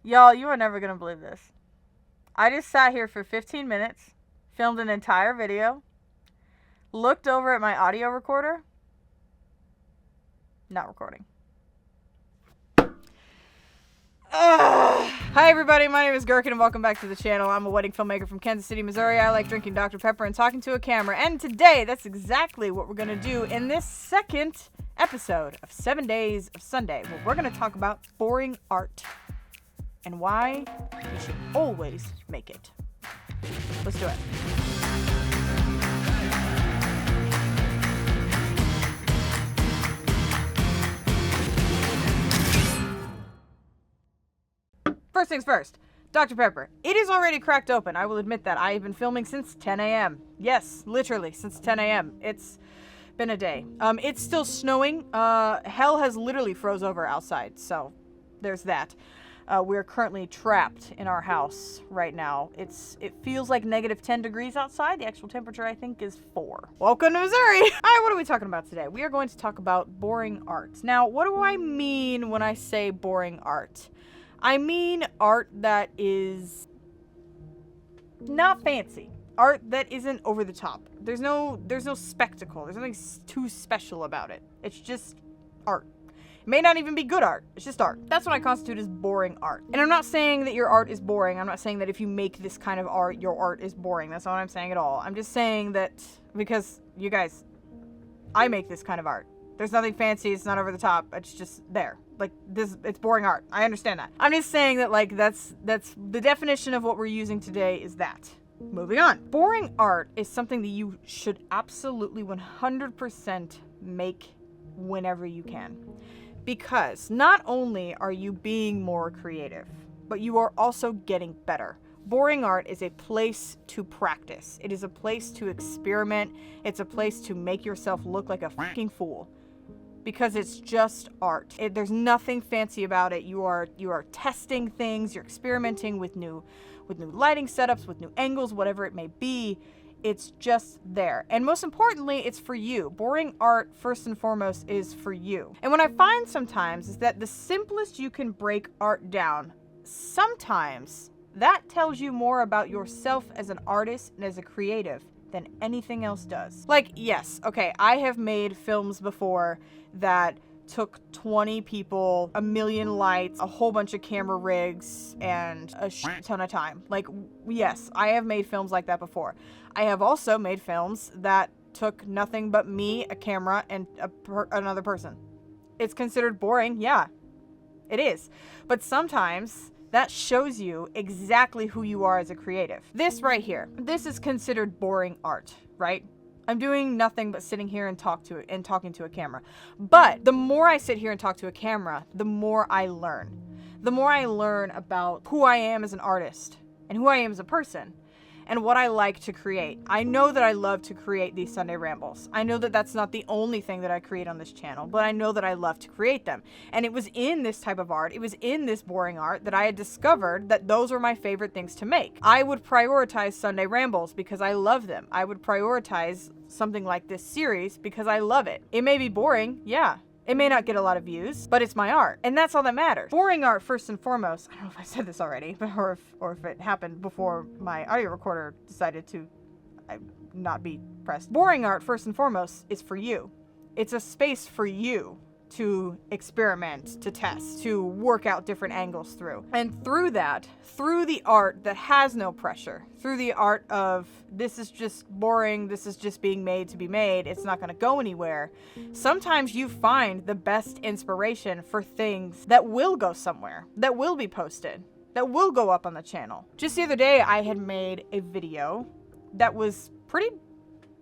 Y'all, you are never gonna believe this. I just sat here for 15 minutes, filmed an entire video, looked over at my audio recorder. Not recording. Hi everybody, my name is Gherkin and welcome back to the channel. I'm a wedding filmmaker from Kansas City, Missouri. I like drinking Dr. Pepper and talking to a camera. And today, that's exactly what we're going to do in this second episode of 7 Days of Sunday, where we're going to talk about boring art and why you should always make it. Let's do it. First things first, Dr. Pepper. It is already cracked open. I will admit that. I have been filming since 10 a.m. Yes, literally, since 10 a.m. It's been a day. It's still snowing. Hell has literally froze over outside, so there's that. We're currently trapped in our house right now. It feels like negative 10 degrees outside. The actual temperature, I think, is 4. Welcome to Missouri! Alright, what are we talking about today? We are going to talk about boring art. Now, what do I mean when I say boring art? I mean art that is not fancy. Art that isn't over the top. There's no spectacle. There's nothing too special about it. It's just art. It may not even be good art. It's just art. That's what I constitute as boring art. And I'm not saying that your art is boring. I'm not saying that if you make this kind of art, your art is boring. That's not what I'm saying at all. I'm just saying that because, you guys, I make this kind of art. There's nothing fancy. It's not over the top. It's just there. Like, this, it's boring art. I understand that. I'm just saying that, like, that's the definition of what we're using today is that. Moving on. Boring art is something that you should absolutely 100% make whenever you can. Because not only are you being more creative, but you are also getting better. Boring art is a place to practice. It is a place to experiment. It's a place to make yourself look like a fucking fool. Because it's just art. There's nothing fancy about it. You are testing things. You're experimenting with new lighting setups, with new angles, whatever it may be. It's just there. And most importantly, it's for you. Boring art, first and foremost, is for you. And what I find sometimes is that the simplest you can break art down, sometimes that tells you more about yourself as an artist and as a creative than anything else does. Like, yes, okay, I have made films before that took 20 people, 1 million lights, a whole bunch of camera rigs, and a shit ton of time. Like, yes, I have made films like that before. I have also made films that took nothing but me, a camera, and another person. It's considered boring, yeah, it is. But sometimes that shows you exactly who you are as a creative. This right here, this is considered boring art, right? I'm doing nothing but sitting here and talking to a camera. But the more I sit here and talk to a camera, the more I learn. The more I learn about who I am as an artist and who I am as a person and what I like to create. I know that I love to create these Sunday rambles. I know that that's not the only thing that I create on this channel, but I know that I love to create them. And it was in this type of art, it was in this boring art that I had discovered that those were my favorite things to make. I would prioritize Sunday rambles because I love them. I would prioritize something like this series because I love it. It may be boring, yeah. It may not get a lot of views, but it's my art. And that's all that matters. Boring art, first and foremost, I don't know if I said this already, or if it happened before my audio recorder decided to not be pressed. Boring art, first and foremost, is for you. It's a space for you to experiment, to test, to work out different angles through. And through that, through the art that has no pressure, through the art of this is just boring, this is just being made to be made, it's not going to go anywhere, sometimes you find the best inspiration for things that will go somewhere, that will be posted, that will go up on the channel. Just the other day, I had made a video that was pretty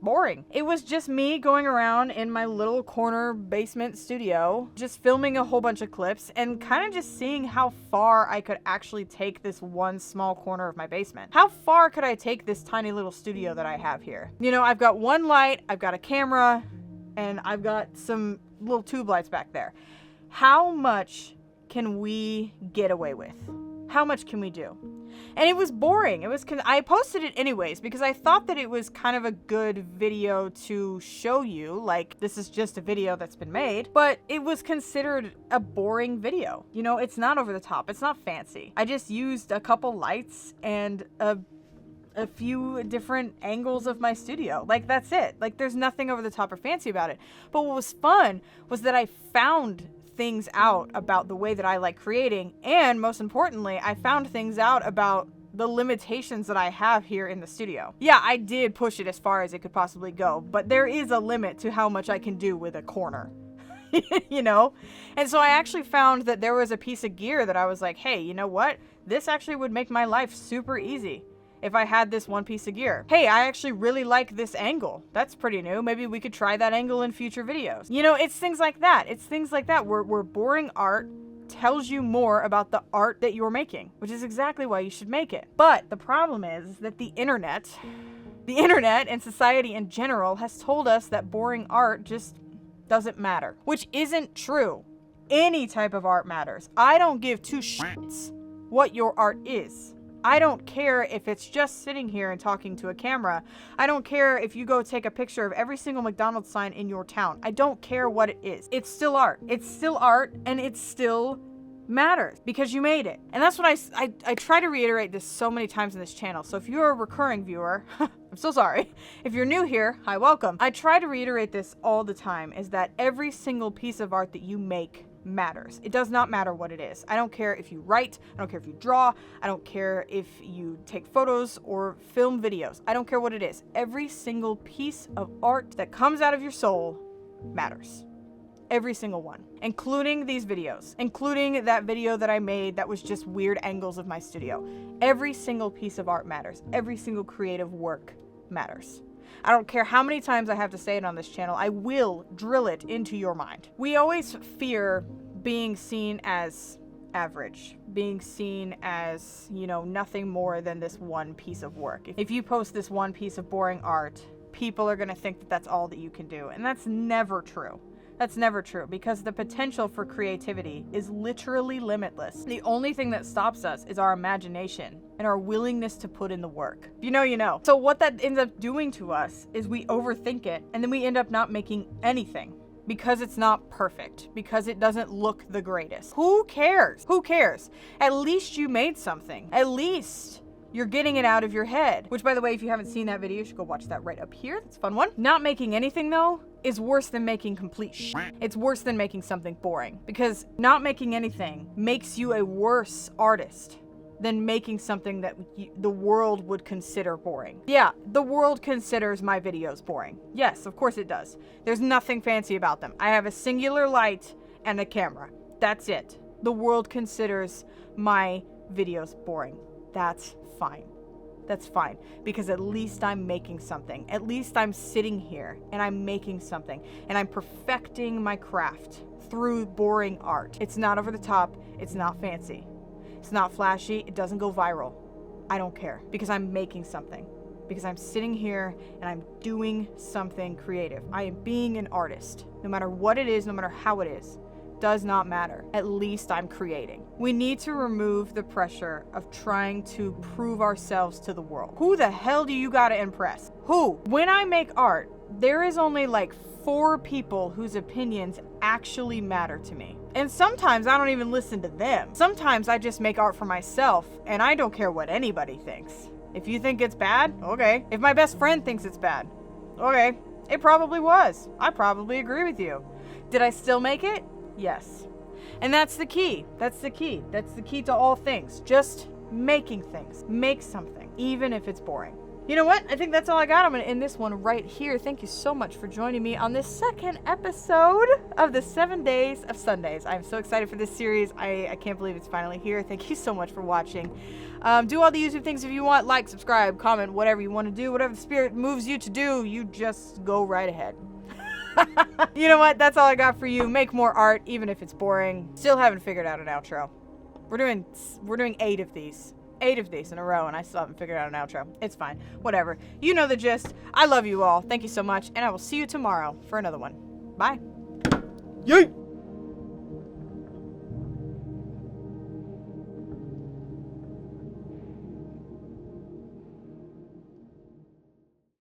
boring. It was just me going around in my little corner basement studio, just filming a whole bunch of clips and kind of just seeing how far I could actually take this one small corner of my basement. How far could I take this tiny little studio that I have here? You know, I've got one light, I've got a camera, and I've got some little tube lights back there. How much can we get away with? How much can we do? And it was boring. I posted it anyways because I thought that it was kind of a good video to show you, like, this is just a video that's been made, but it was considered a boring video. You know, it's not over the top. It's not fancy. I just used a couple lights and a few different angles of my studio. Like, that's it. Like, there's nothing over the top or fancy about it. But what was fun was that I found things out about the way that I like creating, and most importantly, I found things out about the limitations that I have here in the studio. Yeah, I did push it as far as it could possibly go, but there is a limit to how much I can do with a corner. You know? And so I actually found that there was a piece of gear that I was like, hey, you know what? This actually would make my life super easy if I had this one piece of gear. Hey, I actually really like this angle. That's pretty new. Maybe we could try that angle in future videos. You know, it's things like that. It's things like that where boring art tells you more about the art that you're making, which is exactly why you should make it. But the problem is that the internet and society in general has told us that boring art just doesn't matter, which isn't true. Any type of art matters. I don't give two shits what your art is. I don't care if it's just sitting here and talking to a camera. I don't care if you go take a picture of every single McDonald's sign in your town. I don't care what it is. It's still art. It's still art, and it still matters because you made it. And that's what I try to reiterate this so many times in this channel. So if you're a recurring viewer, I'm so sorry. If you're new here, hi, welcome. I try to reiterate this all the time, is that every single piece of art that you make matters. It does not matter what it is. I don't care if you write, I don't care if you draw, I don't care if you take photos or film videos. I don't care what it is. Every single piece of art that comes out of your soul matters. Every single one, including these videos, including that video that I made that was just weird angles of my studio. Every single piece of art matters. Every single creative work matters. I don't care how many times I have to say it on this channel, I will drill it into your mind. We always fear being seen as average, being seen as, you know, nothing more than this one piece of work. If you post this one piece of boring art, people are gonna think that that's all that you can do, and that's never true. That's never true, because the potential for creativity is literally limitless. The only thing that stops us is our imagination and our willingness to put in the work. If you know, you know. So what that ends up doing to us is we overthink it, and then we end up not making anything because it's not perfect, because it doesn't look the greatest. Who cares? Who cares? At least you made something. At least you're getting it out of your head. Which, by the way, if you haven't seen that video, you should go watch that right up here. That's a fun one. Not making anything, though, is worse than making complete shit. It's worse than making something boring, because not making anything makes you a worse artist than making something that the world would consider boring. Yeah, the world considers my videos boring. Yes, of course it does. There's nothing fancy about them. I have a singular light and a camera. That's it. The world considers my videos boring. That's fine. That's fine, because at least I'm making something. At least I'm sitting here and I'm making something, and I'm perfecting my craft through boring art. It's not over the top. It's not fancy. It's not flashy. It doesn't go viral. I don't care, because I'm making something. Because I'm sitting here and I'm doing something creative. I am being an artist. No matter what it is, no matter how it is, does not matter. At least I'm creating. We need to remove the pressure of trying to prove ourselves to the world. Who the hell do you gotta impress? Who? When I make art, there is only like 4 people whose opinions actually matter to me. And sometimes I don't even listen to them. Sometimes I just make art for myself, and I don't care what anybody thinks. If you think it's bad, okay. If my best friend thinks it's bad, okay. It probably was. I probably agree with you. Did I still make it? Yes. And that's the key. That's the key. That's the key to all things. Just making things. Make something, even if it's boring. You know what? I think that's all I got. I'm going to end this one right here. Thank you so much for joining me on this second episode of the 7 Days of Sundays. I'm so excited for this series. I can't believe it's finally here. Thank you so much for watching. Do all the YouTube things if you want. Like, subscribe, comment, whatever you want to do. Whatever the spirit moves you to do, you just go right ahead. You know what? That's all I got for you. Make more art, even if it's boring. Still haven't figured out an outro. We're doing 8 of these. 8 of these in a row, and I still haven't figured out an outro. It's fine. Whatever. You know the gist. I love you all. Thank you so much, and I will see you tomorrow for another one. Bye. Yay!